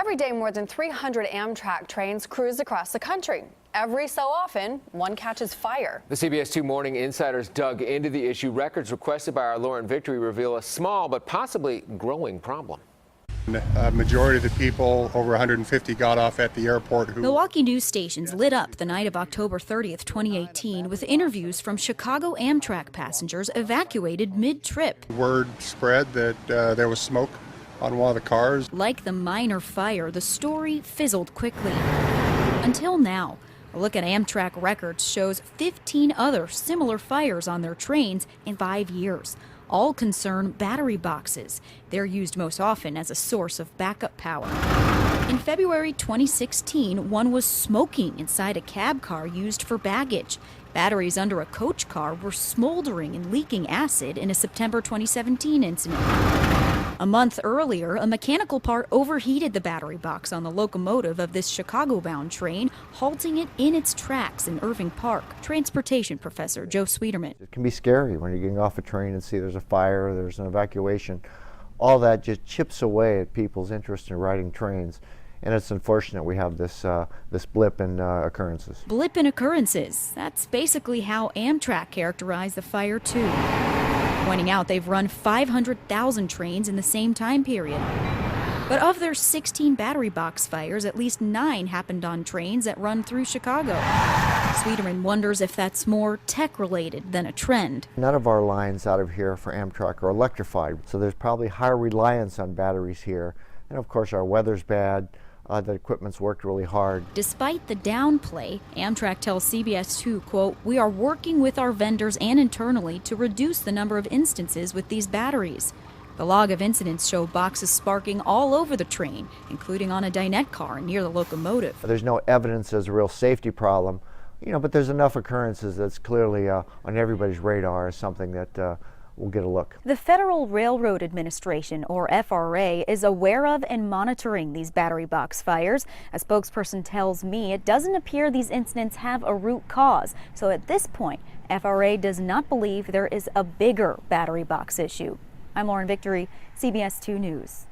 Every day, more than 300 Amtrak trains cruise across the country. Every so often, one catches fire. The CBS 2 Morning Insiders dug into the issue. Records requested by our Lauren Victory reveal a small but possibly growing problem. A majority of the people, over 150, got off at the airport. Milwaukee news stations lit up the night of October 30th, 2018, with interviews from Chicago Amtrak passengers evacuated mid-trip. Word spread that there was smoke on one of the cars. Like the minor fire, the story fizzled quickly. Until now. A look at Amtrak records shows 15 other similar fires on their trains in 5 years. All concern battery boxes. They're used most often as a source of backup power. In February 2016, one was smoking inside a cab car used for baggage. Batteries under a coach car were smoldering and leaking acid in a September 2017 incident. A month earlier, a mechanical part overheated the battery box on the locomotive of this Chicago-bound train, halting it in its tracks in Irving Park. Transportation professor Joe Sweeterman. It can be scary when you're getting off a train and see there's a fire, there's an evacuation. All that just chips away at people's interest in riding trains. And it's unfortunate we have this blip in occurrences. Blip in occurrences. That's basically how Amtrak characterized the fire, too. Pointing out they've run 500,000 trains in the same time period. But of their 16 battery box fires, at least 9 happened on trains that run through Chicago. Sweeterman wonders if that's more tech-related than a trend. None of our lines out of here for Amtrak are electrified, so there's probably higher reliance on batteries here. And of course, our weather's bad. The equipment's worked really hard. Despite the downplay, Amtrak tells CBS 2, quote, "We are working with our vendors and internally to reduce the number of instances with these batteries." The log of incidents show boxes sparking all over the train, including on a dinette car near the locomotive. There's no evidence there's a real safety problem, but there's enough occurrences that's clearly on everybody's radar as something that we'll get a look. The Federal Railroad Administration, or FRA, is aware of and monitoring these battery box fires. A spokesperson tells me it doesn't appear these incidents have a root cause. So at this point, FRA does not believe there is a bigger battery box issue. I'm Lauren Victory, CBS 2 News.